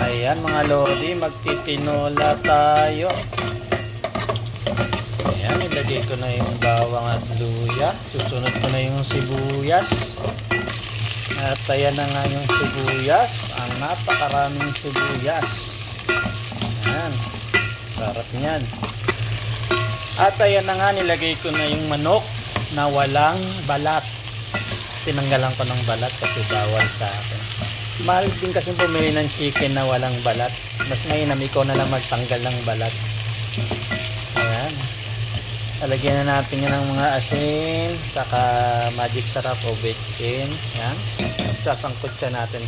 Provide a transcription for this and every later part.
Ayan mga lodi, magtitinola tayo. Ayan, ilagay ko na yung bawang at luya. Susunod ko na yung sibuyas. At ayan na nga yung sibuyas. Ang napakaraming sibuyas. Ayan, sarap niyan. At ayan na nga, nilagay ko na yung manok na walang balat. Tinanggalan ko ng balat kasi bawal sa akin. Mahal din kasi bumili ng chicken na walang balat. Mas mainam ikaw na lang magtanggal ng balat. Ayan. Lalagyan na natin yan ng mga asin, saka magic sarap o betchin. Ayan. Sasangkot siya natin.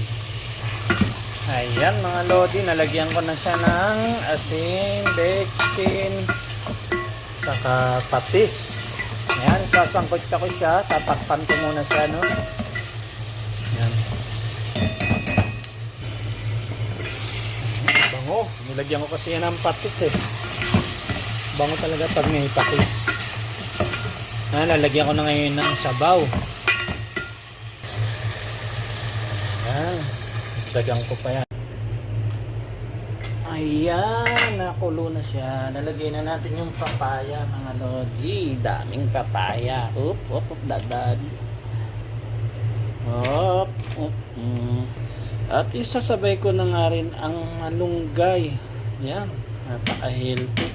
Ayan mga lodi, nalagyan ko na siya ng asin, betchin, saka patis. Ayan, sasangkot ko siya. Tatakpan ko muna siya, no? Ayan. Bango. Nilagyan ko kasi yan ng patis, eh. Bango talaga pag may patis. Ayan, lalagyan ko na ngayon ng sabaw. Ayan. Dagang ko pa yan. Ayan, nakulo na siya. Nalagay na natin yung papaya, mga lodi. Daming papaya. Up, dadan. Up. At isasabay ko na nga rin ang malunggay. Ayan, napaka-healthy.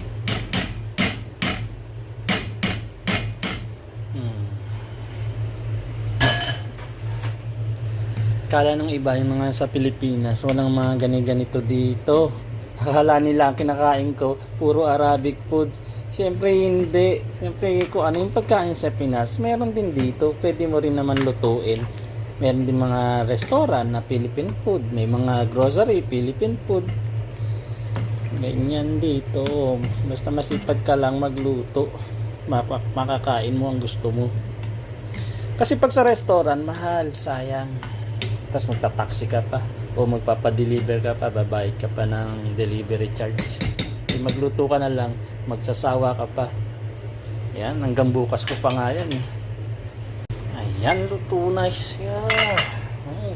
Kala nung iba yung mga sa Pilipinas, walang mga ganito dito. Akala nila kinakain ko puro Arabic food. Siyempre hindi. Siyempre kung ano yung pagkain sa Pinas, meron din dito. Pwede mo rin naman lutuin. Meron din mga restaurant na Philippine food. May mga grocery, Philippine food. Ganyan dito. Basta masipag ka lang magluto. Makakain mo ang gusto mo. Kasi pag sa restaurant, mahal, sayang. Tapos magta-taxi ka pa o magpapadeliver ka pa, babayad ka pa ng delivery charge. Magluto ka na lang, magsasawa ka pa. Yan, hanggang bukas ko pa nga yan, eh. Ayan, luto na siya.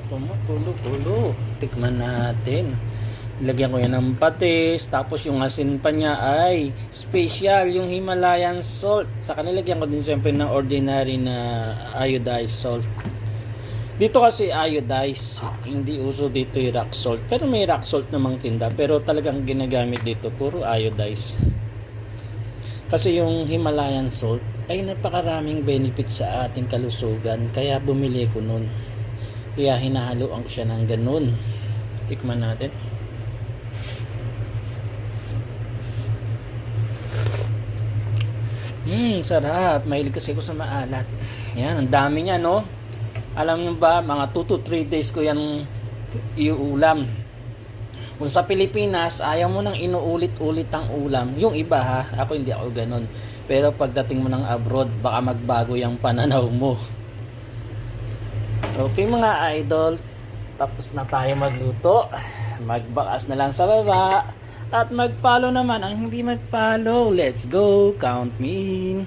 Tumutulo-tulo. Tikman natin. Ilagyan ko yan ng patis. Tapos yung asin pa niya ay special, yung Himalayan salt. Saka nilagyan ko din siyempre ng ordinary na iodized salt. Dito kasi iodized, hindi uso dito yung rock salt. Pero may rock salt namang tinda. Pero talagang ginagamit dito, puro iodized. Kasi yung Himalayan salt ay napakaraming benefit sa ating kalusugan. Kaya bumili ko nun. Kaya hinahaloan ko siya ng ganun. Tikman natin. Sarap. Mahilig kasi ako sa maalat. Yan, ang dami niya, no? Alam niyo ba, mga 2 to 3 days ko yan iuulam. Kung sa Pilipinas, ayaw mo nang inuulit-ulit ang ulam. Yung iba ha, ako hindi ako ganon. Pero pagdating mo ng abroad, baka magbago yung pananaw mo. Okay mga idol, tapos na tayo magluto. Magbakas na lang sa baba. At mag-follow naman ang hindi mag-follow. Let's go, count me in.